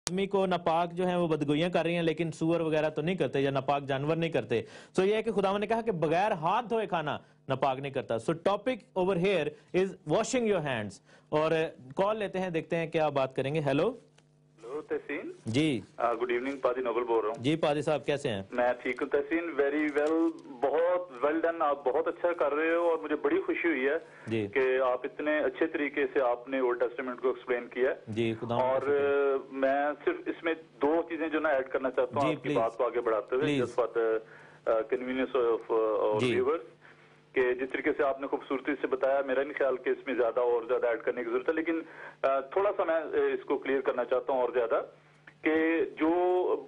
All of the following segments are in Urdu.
آدمی کو ناپاک جو ہیں وہ بدگوئیاں کر رہی ہیں لیکن سور وغیرہ تو نہیں کرتے یا ناپاک جانور نہیں کرتے. سو یہ ہے کہ خداوند نے کہا کہ بغیر ہاتھ دھوئے کھانا ناپاک نہیں کرتا. So topic over here is washing your hands. اور کال لیتے ہیں, دیکھتے ہیں کیا بات کریں گے. ہیلو ہلو تحسین جی, گڈ ایوننگ. پادی نوبل بول رہا ہوں. جی پادی صاحب کیسے ہیں؟ میں ٹھیک ہوں تحسین, ویری ویل, بہت ویل ڈن. آپ بہت اچھا کر رہے ہو اور مجھے بڑی خوشی ہوئی ہے جی کہ آپ اتنے اچھے طریقے سے آپ نے اولڈ ٹیسٹمنٹ کو ایکسپلین کیا ہے. جی اور میں صرف اس میں دو چیزیں جو نا ایڈ کرنا چاہتا ہوں جی آپ کی بات کو آگے بڑھاتے ہوئے, just for the convenience of our viewers, کہ جس طریقے سے آپ نے خوبصورتی سے بتایا, میرا نہیں خیال کہ اس میں زیادہ اور زیادہ ایڈ کرنے کی ضرورت ہے, لیکن تھوڑا سا میں اس کو کلیئر کرنا چاہتا ہوں اور زیادہ, کہ جو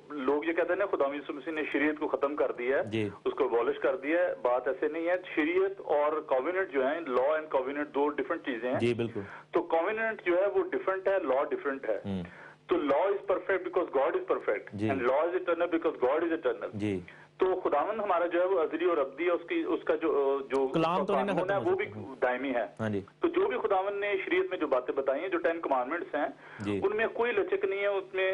لوگ یہ کہتے ہیں نا خدا یسوع مسیح نے شریعت کو ختم کر دیا ہے, اس کو abolish کر دیا ہے, بات ایسے نہیں ہے. شریعت اور کووننٹ جو ہیں, لا اینڈ کووننٹ دو ڈفرنٹ چیزیں ہیں. جی بالکل. تو کووننٹ جو ہے وہ ڈفرنٹ ہے, لا ڈفرنٹ ہے. تو law is perfect because God is perfect, and law is eternal because God is eternal. جی تو خداوند ہمارا جو ہے وہ ازلی اور ابدی ہے, اس کا جو قانون ہے وہ بھی دائمی ہے. تو جو بھی خداوند نے شریعت میں جو باتیں بتائی ہیں, جو 10 کمانڈمنٹس ہیں, ان میں کوئی لچک نہیں ہے,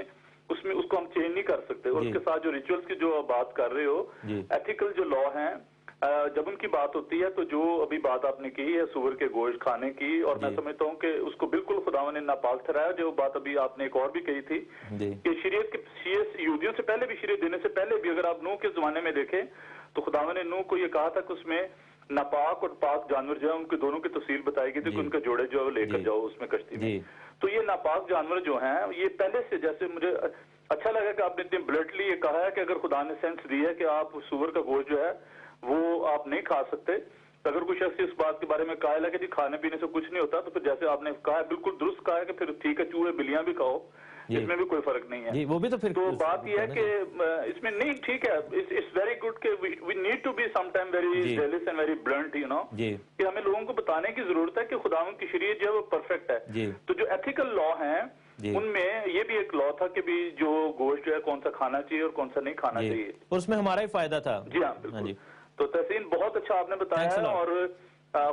اس کو ہم چینج نہیں کر سکتے. اور اس کے ساتھ جو ریچولز کی جو بات کر رہے ہو, ایتھیکل جو لا ہیں, جب ان کی بات ہوتی ہے تو جو ابھی بات آپ نے کی ہے سور کے گوشت کھانے کی, اور میں سمجھتا ہوں کہ اس کو بالکل خداوند نے ناپاک ٹھہرایا. جو بات ابھی آپ نے ایک اور بھی کہی تھی کہ شریعت یہودیوں سے پہلے بھی, شریعت دینے سے پہلے بھی, اگر آپ نوح کے زمانے میں دیکھیں تو خداوند نے نوح کو یہ کہا تھا کہ اس میں ناپاک اور پاک جانور جو ہے ان کے دونوں کی تفصیل بتائی گئی تھی کہ ان کے جوڑے جو ہے وہ لے کر جاؤ اس میں کشتی میں. تو یہ ناپاک جانور جو ہیں یہ پہلے سے, جیسے مجھے اچھا لگا کہ آپ نے اتنی بلٹلی یہ کہا ہے کہ اگر خدا نے سینس دی ہے کہ آپ سور کا گوشت جو ہے وہ آپ نہیں کھا سکتے, اگر کوئی شخص اس بات کے بارے میں قائل ہے کہ جی کھانے پینے سے کچھ نہیں ہوتا, تو پھر جیسے آپ نے کہا ہے بالکل درست کہا ہے کہ پھر ٹھیک ہے, چوہے بلیاں بھی کھاؤ, اس میں بھی کوئی فرق نہیں ہے. وہ بھی تو بات یہ ہے کہ اس میں نہیں, ٹھیک ہے, اٹس ویری گڈ کہ we need to be some time very jealous and very blunt, you know, کہ ہمیں لوگوں کو بتانے کی ضرورت ہے کہ خداوند کی شریعت جو ہے وہ پرفیکٹ ہے. تو جو ایتھیکل لا ہیں ان میں یہ بھی ایک لا تھا کہ بھی جو گوشت جو ہے کون سا کھانا چاہیے اور کون سا نہیں کھانا چاہیے, اور اس میں ہمارا ہی فائدہ تھا. جی ہاں بالکل. تو تحسین بہت اچھا آپ نے بتایا ہے, اور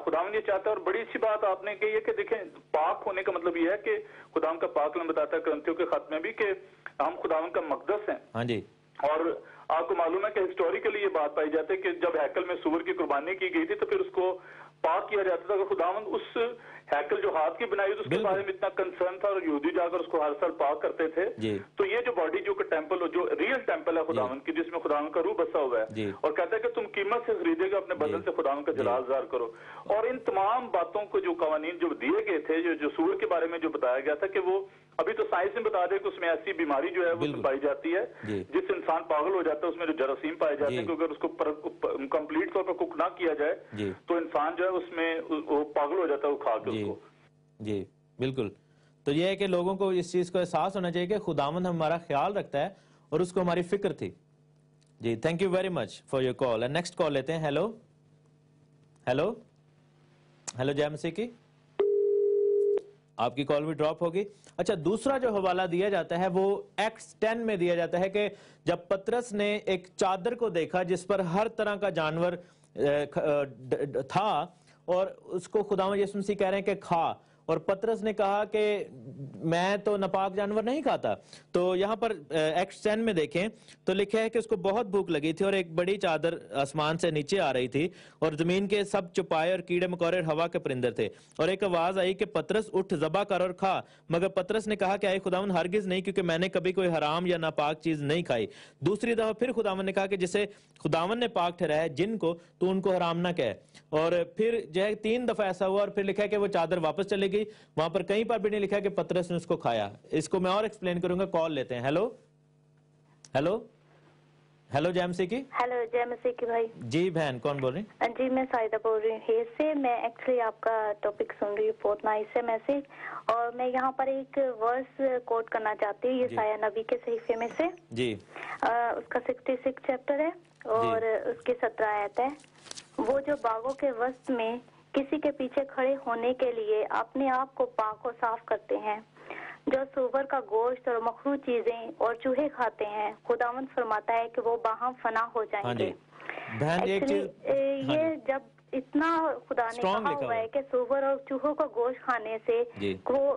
خداوند یہ چاہتا ہے, اور بڑی اچھی بات آپ نے کہی ہے کہ دیکھیں پاک ہونے کا مطلب یہ ہے کہ خداوند کا پاک کلام بتاتا ہے کرنتھیوں کے خط میں بھی کہ ہم خداوند کا مقدس ہیں. ہاں جی. اور آپ کو معلوم ہے کہ ہسٹوریکلی یہ بات پائی جاتی ہے کہ جب ہیکل میں سور کی قربانی کی گئی تھی تو پھر اس کو پاک کیا جاتا تھا. کہ خداوند اس ہیکل جو ہاتھ کی بنائی تھی اس کے بارے میں اتنا کنسرن تھا, اور یہودی جا کر اس کو ہر سال پاک کرتے تھے. تو یہ جو باڈی جو ٹیمپل, جو ریئل ٹیمپل ہے خداوند کی, جس میں خداوند کا روح بسا ہوا ہے, اور کہتا ہے کہ تم قیمت سے خریدے گا, اپنے بدن سے خداوند کا جلال ظاہر کرو. اور ان تمام باتوں کو جو قوانین جو دیے گئے تھے, جو سور کے بارے میں جو بتایا گیا تھا, کہ وہ ابھی تو سائنس نے بتا دیا کہ اس میں ایسی بیماری جو ہے وہ پائی جاتی ہے جس سے انسان پاگل ہو جاتا ہے, اس میں جو جراثیم پائے جاتے ہیں, کیونکہ اگر اس کو کمپلیٹ طور پر کوک نہ کیا جائے تو انسان جو ہے اس میں وہ پاگل ہو جاتا ہے وہ کھا کے اس کو. جی بالکل. تو یہ ہے کہ لوگوں کو اس چیز کو احساس ہونا چاہیے کہ خداوند ہمارا خیال رکھتا ہے اور اس کو ہماری فکر تھی. جی thank you very much for your call. And next call لیتے ہیں. ہیلو ہیلو ہیلو, جے مسیح کی, آپ کی کال بھی ڈراپ ہوگی. اچھا, دوسرا جو حوالہ دیا جاتا ہے وہ ایکٹس 10 میں دیا جاتا ہے کہ جب پطرس نے ایک چادر کو دیکھا جس پر ہر طرح کا جانور تھا, اور اس کو خداوند یسوع مسیح کہہ رہے ہیں کہ کھا, اور پطرس نے کہا کہ میں تو ناپاک جانور نہیں کھاتا. تو یہاں پر ایکٹس 10 میں دیکھیں تو لکھا ہے کہ اس کو بہت بھوک لگی تھی, اور ایک بڑی چادر آسمان سے نیچے آ رہی تھی, اور زمین کے سب چوپائے اور کیڑے مکوڑے ہوا کے پرندر تھے, اور ایک آواز آئی کہ پطرس اٹھ ذبح کر اور کھا. مگر پطرس نے کہا کہ اے خداوند ہرگز نہیں, کیونکہ میں نے کبھی کوئی حرام یا ناپاک چیز نہیں کھائی. دوسری دفعہ پھر خداوند نے کہا کہ جسے خداوند نے پاک ٹھہرایا جن کو, تو ان کو حرام نہ کہے. اور پھر جو ہے 3 دفعہ ایسا ہوا, اور پھر لکھا ہے کہ وہ چادر واپس چلے گئی. وہاں پر کہیں پر بھی نہیں لکھا کہ پطرس نے اس کو کھایا. اس کو میں اور ایکسپلین کروں گا. کال لیتے ہیں. ہیلو ہیلو ہیلو, جے مسیح کی. ہیلو جے مسیح کی بھائی. جی بہن, کون بول رہی ہیں؟ جی میں سائدہ بول رہی ہوں ہیر سے. میں ایکچولی آپ کا ٹاپک سن رہی ہوں, بہت نائس ہے میسج, اور میں یہاں پر ایک ورس کوٹ کرنا چاہتی ہوں یسایہ نبی کے صحیفے میں سے. جی اس کا 66 چیپٹر ہے اور اس کی 17 آیت ہے. وہ جو باغوں کے وسط میں کسی کے پیچھے کھڑے ہونے کے لیے اپنے آپ کو پاک و صاف کرتے ہیں, جو سور کا گوشت اور مکروہ چیزیں اور چوہے کھاتے ہیں, خداوند فرماتا ہے کہ وہ باہم فنا ہو جائیں گے. یہ جب اتنا خدا نے کہا ہوا ہے کہ سور اور چوہوں کا گوشت کھانے سے وہ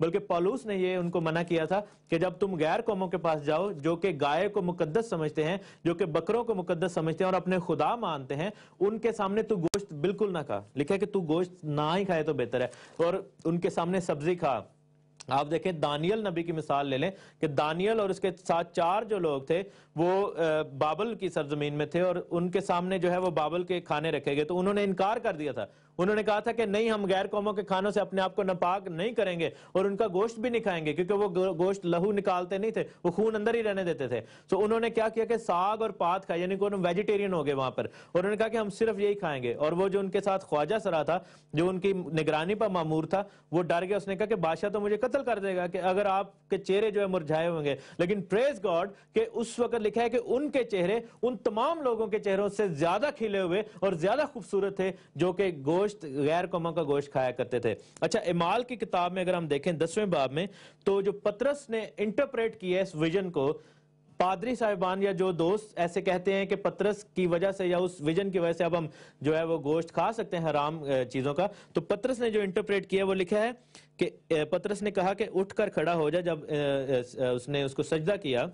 بلکہ پولس نے یہ ان کو منع کیا تھا کہ جب تم غیر قوموں کے پاس جاؤ جو کہ گائے کو مقدس سمجھتے ہیں، جو کہ بکروں کو مقدس سمجھتے ہیں اور اپنے خدا مانتے ہیں، ان کے سامنے تو گوشت بالکل نہ کھا. لکھا ہے کہ تو گوشت نہ ہی کھائے تو بہتر ہے، اور ان کے سامنے سبزی کھا. آپ دیکھیں دانیل نبی کی مثال لے لیں کہ دانیل اور اس کے ساتھ 4 جو لوگ تھے وہ بابل کی سرزمین میں تھے، اور ان کے سامنے جو ہے وہ بابل کے کھانے رکھے گئے، تو انہوں نے انکار کر دیا تھا. انہوں نے کہا تھا کہ نہیں، ہم غیر قوموں کے کھانوں سے اپنے آپ کو ناپاک نہیں کریں گے اور ان کا گوشت بھی نہیں کھائیں گے، کیونکہ وہ گوشت لہو نکالتے نہیں تھے، وہ خون اندر ہی رہنے دیتے تھے. تو انہوں نے کیا کیا کہ ساگ اور پات کھائے، یعنی کہ انہوں ویجیٹیرین ہو گئے وہاں پر، اور انہوں نے کہا کہ ہم صرف یہی کھائیں گے. اور وہ جو ان کے ساتھ خواجہ سرا تھا، جو ان کی نگرانی پر مامور تھا، وہ ڈر گیا. اس نے کہا کہ بادشاہ تو مجھے قتل کر دے گا کہ اگر آپ کے چہرے جو ہے مرجھائے ہوں گے. لیکن پریز گاڈ کہ اس وقت لکھا ہے کہ ان کے چہرے ان تمام لوگوں کے چہروں سے زیادہ کھلے ہوئے اور زیادہ خوبصورت تھے جو کہ گوشت غیر قوموں کا گوشت کھایا کرتے تھے. اچھا، اعمال کی کتاب میں اگر ہم دیکھیں 10ویں باب میں، تو جو پطرس نے انٹرپریٹ کیا ہے اس ویژن کو، پادری صاحبان یا جو دوست ایسے کہتے ہیں کہ پطرس کی وجہ سے یا اس ویژن کی وجہ سے اب ہم جو ہے وہ گوشت کھا سکتے ہیں حرام چیزوں کا. تو پطرس نے جو انٹرپریٹ کیا وہ لکھا ہے کہ پطرس نے کہا کہ اٹھ کر کھڑا ہو جا. جب اس نے اس کو سجدہ کیا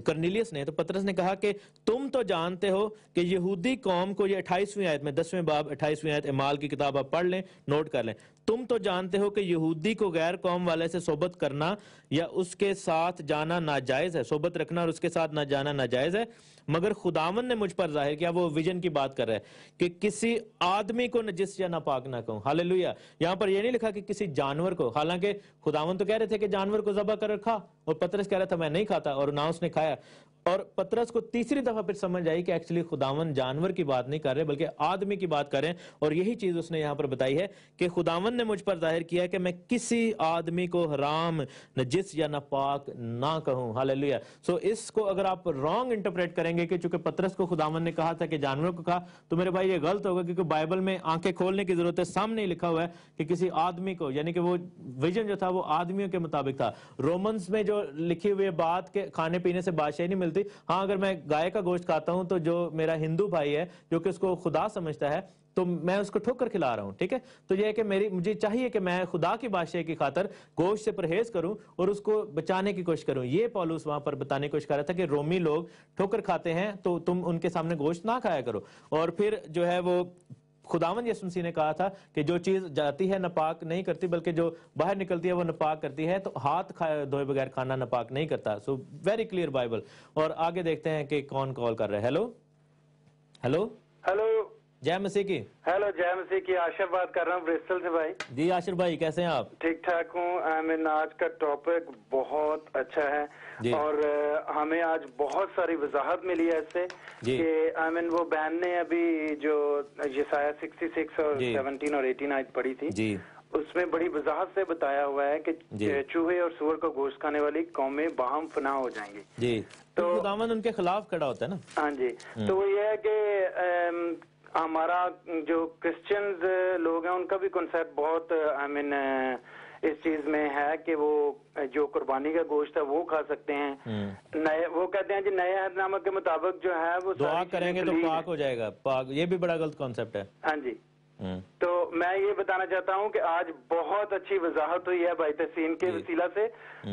کرنیلیس نے، تو پطرس نے کہا کہ تم تو جانتے ہو کہ یہودی قوم کو، یہ 28ویں آیت میں 10ویں باب 28ویں آیت اعمال کی کتاب آپ پڑھ لیں، نوٹ کر لیں. تم تو جانتے ہو کہ یہودی کو غیر قوم والے سے صحبت کرنا یا اس کے ساتھ جانا ناجائز ہے، صحبت رکھنا اور اس کے ساتھ نہ جانا ناجائز ہے، مگر خداوند نے مجھ پر ظاہر کیا. وہ ویژن کی بات کر رہا ہے کہ کسی آدمی کو نجس یا ناپاک نہ کہوں. ہاللیلویہ. یہاں پر یہ نہیں لکھا کہ کسی جانور کو، حالانکہ خداوند تو کہہ رہے تھے کہ جانور کو ذبح کر کھا، اور پطرس کہہ رہا تھا میں نہیں کھاتا، اور نہ اس نے کھایا. اور پطرس کو تیسری دفعہ پھر سمجھ آئی کہ ایکچولی خداوند جانور کی بات نہیں کر رہے بلکہ آدمی کی بات کر رہے ہیں. اور یہی چیز اس نے یہاں پر بتائی ہے کہ خداوند نے مجھ پر ظاہر کیا کہ میں کسی آدمی کو حرام، نجس یا ناپاک نہ کہوں. ہاللیلویہ. سو اس کو اگر آپ رانگ انٹرپریٹ کریں گے کہ چونکہ پطرس کو خداوند نے کہا تھا کہ جانوروں کو کہا، تو میرے بھائی یہ غلط ہوگا، کیونکہ بائبل میں آنکھیں کھولنے کی ضرورت ہے. سامنے ہی لکھا ہوا ہے کہ کسی آدمی کو، یعنی کہ وہ ویژن جو تھا وہ آدمیوں کے مطابق تھا. رومنز میں جو لکھی ہوئی بات کہ کھانے پینے سے بادشاہی نہیں ملتی، ہاں اگر میں گائے کا گوشت کھاتا ہوں تو جو میرا ہندو بھائی ہے جو کہ اس کو خدا سمجھتا ہے تو میں اس کو ٹھوکر کھلا رہا ہوں. ٹھیک ہے، تو یہ ہے کہ مجھے چاہیے کہ میں خدا کی بادشاہی کی خاطر گوشت سے پرہیز کروں اور اس کو بچانے کی کوشش کروں. یہ پولس وہاں پر بتانے کی کوشش کر رہا تھا کہ رومی لوگ ٹھوکر کھاتے ہیں تو تم ان کے سامنے گوشت نہ کھایا کرو. اور پھر جو ہے وہ خداوند یسوع مسیح نے کہا تھا کہ جو چیز جاتی ہے ناپاک نہیں کرتی بلکہ جو باہر نکلتی ہے وہ ناپاک کرتی ہے. تو ہاتھ دھوئے بغیر کھانا ناپاک نہیں کرتا. So very clear Bible. اور آگے دیکھتے ہیں کہ کون کال کر رہے ہیں. ہیلو ہیلو ہیلو، جے مسیح کی. ہیلو، جے مسیح کی. عاشر بات کر رہا ہوں برسٹل سے. بھائی جی عاشر بھائی کیسے ہیں آپ؟ ٹھیک ٹھاک ہوں. آج کا ٹاپک بہت اچھا ہے اور ہمیں آج بہت ساری وضاحت ملی ہے اس سے کہ وہ بہن نے ابھی جو یسایہ 66 اور 17 اور 18 آیت پڑھی تھی، اس میں بڑی وضاحت سے بتایا ہوا ہے کہ چوہے اور سور کا گوشت کھانے والی قومیں باہم فنا ہو جائیں گی. جی، تو خداوند ان کے خلاف کھڑا ہوتا ہے نا. ہاں جی. تو وہ یہ ہے کہ ہمارا جو کرسچنز لوگ ہیں ان کا بھی کنسیپٹ بہت اس چیز میں ہے کہ وہ جو قربانی کا گوشت ہے وہ کھا سکتے ہیں. وہ کہتے ہیں جی نئے عہد نامہ کے مطابق جو ہے وہ دعا کریں گے تو پاک ہو جائے گا. پاک، یہ بھی بڑا غلط کانسیپٹ ہے. ہاں جی. تو میں یہ بتانا چاہتا ہوں کہ آج بہت اچھی وضاحت ہوئی ہے بھائی تحسین کے وسیلہ سے.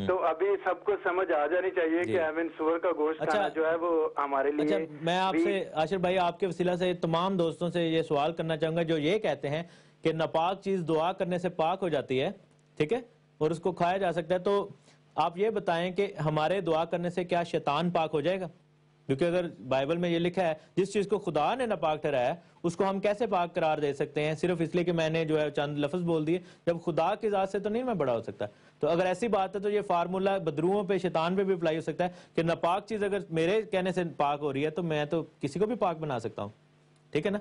تو ابھی سب کو سمجھ آ جانی چاہیے کہ سور کا گوشت کھانا جو ہے وہ ہمارے لیے. میں آپ سے عاشر بھائی آپ کے وسیلہ سے تمام دوستوں سے یہ سوال کرنا چاہوں گا جو یہ کہتے ہیں کہ ناپاک چیز دعا کرنے سے پاک ہو جاتی ہے، ٹھیک ہے، اور اس کو کھایا جا سکتا ہے. تو آپ یہ بتائیں کہ ہمارے دعا کرنے سے کیا شیطان پاک ہو جائے گا؟ کیونکہ اگر بائبل میں یہ لکھا ہے جس چیز کو خدا نے ناپاک ٹھہرایا ہے اس کو ہم کیسے پاک قرار دے سکتے ہیں صرف اس لیے کہ میں نے جو ہے چند لفظ بول دیے؟ جب خدا کی ذات سے تو نہیں میں بڑا ہو سکتا. تو اگر ایسی بات ہے تو یہ فارمولا بدروؤں پہ، شیطان پہ بھی اپلائی ہو سکتا ہے کہ ناپاک چیز اگر میرے کہنے سے پاک ہو رہی ہے تو میں تو کسی کو بھی پاک بنا سکتا ہوں. ٹھیک ہے نا؟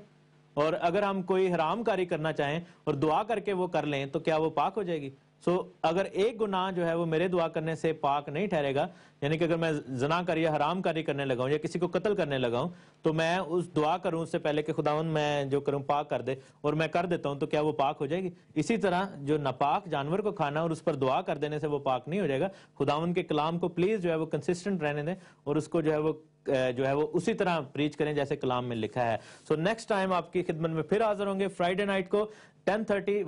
اور اگر ہم کوئی حرام کاری کرنا چاہیں اور دعا کر کے وہ کر لیں تو کیا وہ پاک ہو جائے گی؟ اگر ایک گناہ جو ہے وہ میرے دعا کرنے سے پاک نہیں ٹھہرے گا، یعنی کہ اگر میں زنا کر یا حرام کاری کرنے لگا ہوں یا کسی کو قتل کرنے لگا ہوں تو میں اس دعا کروں اس سے پہلے کہ خداوند میں جو کروں پاک کر دے، اور میں کر دیتا ہوں تو کیا وہ پاک ہو جائے گی؟ اسی طرح جو ناپاک جانور کو کھانا اور اس پر دعا کر دینے سے وہ پاک نہیں ہو جائے گا۔ خداوند کے کلام کو پلیز جو ہے وہ کنسسٹنٹ رہنے دیں اور اس کو جو ہے وہ اسی طرح پریچ کریں جیسے کلام میں لکھا ہے۔ سو نیکسٹ ٹائم آپ کی خدمت میں پھر حاضر ہوں گے فرائیڈے نائٹ کو 10:30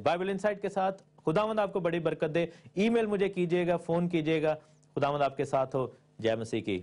بائبل انسائٹ کے ساتھ۔ خداوند آپ کو بڑی برکت دے۔ ای میل مجھے کیجئے گا، فون کیجئے گا۔ خداوند آپ کے ساتھ ہو۔ جے مسیح کی